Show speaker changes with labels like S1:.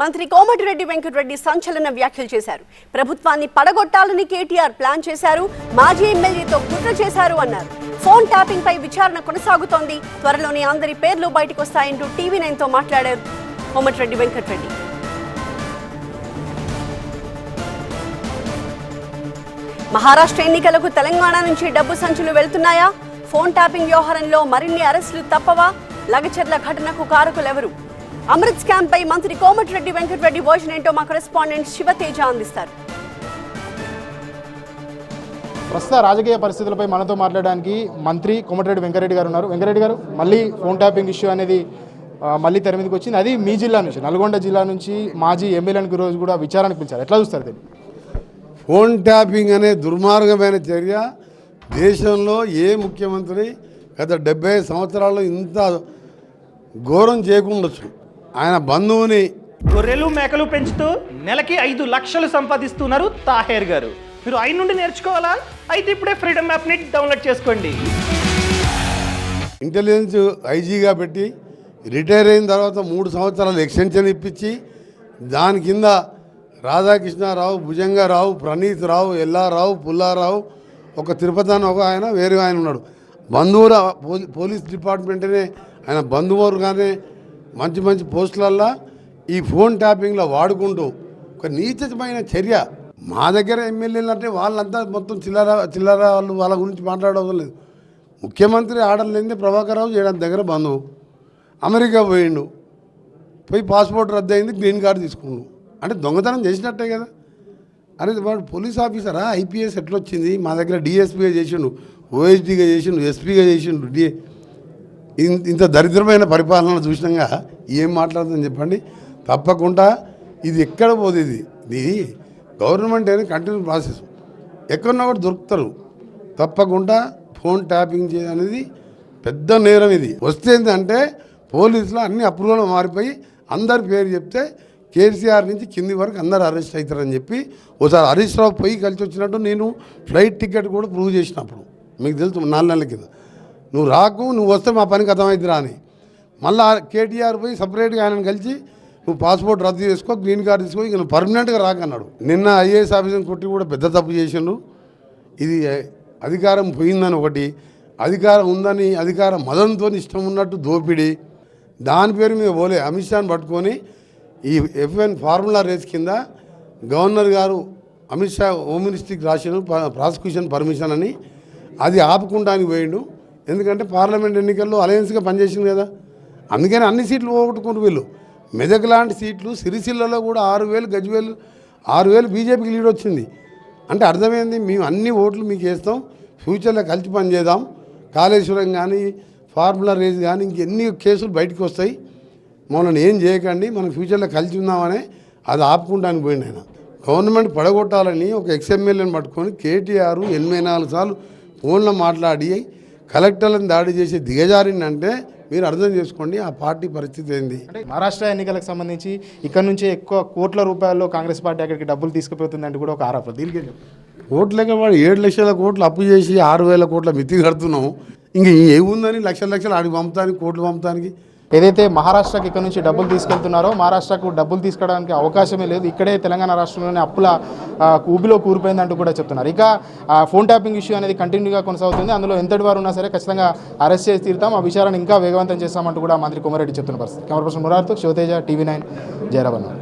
S1: మంత్రి కోమటిరెడ్డి వెంకటరెడ్డి సంచలన వ్యాఖ్యలు చేశారు. ప్రభుత్వాన్ని పడగొట్టాలని కేటీఆర్ ప్లాన్ చేశారు, మాజీ ఎమ్మెల్యేతో కుట్ర చేశారు అన్నారు. ఫోన్ ట్యాపింగ్ పై విచారణ కొనసాగుతోంది, త్వరలోనే అందరి పేర్లు బయటకు వస్తాయంటూ TV9 తో మాట్లాడారు కోమటిరెడ్డి వెంకటరెడ్డి. మహారాష్ట్ర ఎన్నికలకు తెలంగాణ నుంచి డబ్బు సంచులు వెళ్తున్నాయా? ఫోన్ ట్యాపింగ్ వ్యవహారంలో మరిన్ని అరెస్టులు తప్పవా? లగచర్ల ఘటనకు కారకులెవరు? అమృత్ స్కామ్ పై మంత్రి కోమటిరెడ్డి వెంకటరెడ్డి వర్షన్ ఏంటో మా కరెస్పాండెంట్ శివతేజ అందిస్తారు.
S2: ప్రస్తుత రాజకీయ పరిస్థితులపై మనతో మాట్లాడడానికి మంత్రి కోమటిరెడ్డి వెంకటరెడ్డి గారు ఉన్నారు. వెంకటరెడ్డి గారు, మళ్ళీ ఫోన్ ట్యాపింగ్ ఇష్యూ అనేది మళ్ళీ తెర మీదకి వచ్చింది. అది మీ జిల్లా నుంచి, నల్గొండ జిల్లా నుంచి మాజీ ఎమ్మెల్యేలకు రోజు కూడా విచారణకు పిలిచారు. ఎట్లా చూస్తారు దీన్ని?
S3: ఫోన్ ట్యాపింగ్ అనే దుర్మార్గమైన చర్య దేశంలో ఏ ముఖ్యమంత్రి గత 70 సంవత్సరాల్లో ఇంత ఘోరం చేయకుండొచ్చు. ఆయన బంధువుని
S4: గొర్రెలు మేకలు పెంచుతూ నెలకి 5 లక్షలు సంపాదిస్తున్నారు తాహేర్ గారు. మీరు ఆయన నుండి నేర్చుకోవాలా? అయితే ఇప్పుడే ఫ్రీడమ్ యాప్ని డౌన్లోడ్ చేసుకోండి.
S3: ఇంటెలిజెన్స్ ఐజీగా పెట్టి రిటైర్ అయిన తర్వాత 3 సంవత్సరాలు ఎక్స్టెన్షన్ ఇప్పించి దాని కింద రాధాకృష్ణారావు, భుజంగారావు, ప్రణీత్ రావు, ఎల్లారావు, పుల్లారావు, ఒక తిరుపతి అని ఒక ఆయన, వేరే ఆయన ఉన్నాడు. బంధువుల పోలీస్ డిపార్ట్మెంట్నే ఆయన బంధువులుగానే మంచి మంచి పోస్టులల్లో ఈ ఫోన్ ట్యాపింగ్లో వాడుకుంటూ ఒక నీచమైన చర్య. మా దగ్గర ఎమ్మెల్యేలు అంటే వాళ్ళంతా మొత్తం చిల్లర వాళ్ళు వాళ్ళ గురించి మాట్లాడవడం లేదు. ముఖ్యమంత్రి ఆర్డర్ లేనిదే ప్రభాకర్ రావు చేయడానికి దగ్గర బంధువు అమెరికా పోయిండు, పోయి పాస్పోర్ట్ రద్దు అయింది, గ్రీన్ కార్డు తీసుకుండు. అంటే దొంగతనం చేసినట్టే కదా. అరే వాడు పోలీస్ ఆఫీసరా? IPS ఎట్లా వచ్చింది? మా దగ్గర DSPగా చేసిండు, OSDగా చేసిండు, SPగా చేసిండు. ఇంత దరిద్రమైన పరిపాలన చూసినాగా ఏం మాట్లాడుతుందని చెప్పండి. తప్పకుండా ఇది ఎక్కడ పోదు. ఇది గవర్నమెంట్ అనేది కంటిన్యూ ప్రాసెస్. ఎక్కడన్నా కూడా దొరుకుతారు. తప్పకుండా ఫోన్ ట్యాపింగ్ అనేది పెద్ద నేరం. ఇది వస్తే ఏంటంటే పోలీసులు అన్ని అప్రూవల్ మారిపోయి అందరి పేరు చెప్తే కేసీఆర్ నుంచి కింది వరకు అందరు అరెస్ట్ అవుతారని చెప్పి ఒకసారి హరీష్ రావు పోయి కలిసి వచ్చినట్టు నేను ఫ్లైట్ టికెట్ కూడా ప్రూవ్ చేసినప్పుడు మీకు తెలుసు 4 నెలల కింద. నువ్వు రాకు, నువ్వు వస్తే మా పనికి అర్థమవుతుందిరా అని. మళ్ళీ KTR పోయి సపరేట్గా ఆయనను కలిసి నువ్వు పాస్పోర్ట్ రద్దు చేసుకో, గ్రీన్ కార్డు తీసుకో, ఇక నువ్వు పర్మనెంట్గా రాకన్నాడు. నిన్న IAS ఆఫీసర్ని కొట్టి కూడా పెద్ద తప్పు చేసిండు. ఇది అధికారం పోయిందని ఒకటి, అధికారం ఉందని అధికారం మదంతో ఇష్టం ఉన్నట్టు దోపిడీ. దాని పేరు మీద పోలే అమిత్ షాని పట్టుకొని ఈ FN ఫార్ములా రేస్ కింద గవర్నర్ గారు అమిత్ షా హోమ్ మినిస్ట్రీకి రాసిన ప్రాసిక్యూషన్ పర్మిషన్ అని అది ఆపుకుంటానికి పోయిండు. ఎందుకంటే పార్లమెంట్ ఎన్నికల్లో అలయన్స్గా పనిచేసింది కదా. అందుకని అన్ని సీట్లు పోగొట్టుకుంటూ వీళ్ళు. మెదక్ లాంటి సీట్లు సిరిసిల్లలో కూడా 6,000 గజ్వేల్ 6,000 బీజేపీకి లీడ్ వచ్చింది. అంటే అర్థమైంది, మేము అన్ని ఓట్లు మీకు వేస్తాం, ఫ్యూచర్లో కలిసి పనిచేద్దాం. కాళేశ్వరం కానీ ఫార్ములా రేస్ కానీ ఇంకెన్ని కేసులు బయటకు వస్తాయి, మనల్ని ఏం చేయకండి, మనం ఫ్యూచర్లో కలిసి ఉందామని అది ఆపుకుంటానికి పోయింది ఆయన. గవర్నమెంట్ పడగొట్టాలని ఒక ఎమ్మెల్యేని పట్టుకొని KTR 84 సార్లు ఫోన్లో మాట్లాడి కలెక్టర్లను దాడి చేసి దిగజారిందంటే మీరు అర్థం చేసుకోండి ఆ పార్టీ పరిస్థితి ఏంది.
S2: అంటే మహారాష్ట్ర ఎన్నికలకు సంబంధించి ఇక్కడ నుంచే ఎక్కువ కోట్ల రూపాయల్లో కాంగ్రెస్ పార్టీ అక్కడికి డబ్బులు తీసుకుపోతుందంటే కూడా ఒక ఆరోపణ. దీనికి
S3: కోట్లకే వాడు 7 లక్షల కోట్లు అప్పు చేసి 6,000 కోట్ల మితి కడుతున్నాము. ఇంక ఏముందని లక్షలు ఆడికి పంపుతానికి, కోట్లు పంపుతానికి.
S2: ఏదైతే మహారాష్ట్రకి ఇక్కడ నుంచి డబ్బులు తీసుకెళ్తున్నారో మహారాష్ట్రకు డబ్బులు తీసుకోవడానికి అవకాశమే లేదు. ఇక్కడే తెలంగాణ రాష్ట్రంలోనే అప్పుల ఊబిలో కూరిపోయిందంటూ కూడా చెప్తున్నారు. ఇక ఫోన్ ట్యాపింగ్ ఇష్యూ అనేది కంటిన్యూగా కొనసాగుతుంది. అందులో ఎంతటి వారు ఉన్నా సరే ఖచ్చితంగా అరెస్ట్ చేసి తీరుతాం, ఆ విచారణ ఇంకా వేగవంతం చేస్తామంటూ కూడా మంత్రి కోమరెడ్డి చెప్తున్న పరిస్థితి. కెమెరా పర్సన్ మురార్తో శివతేజ, TV9, జైరాబాద్.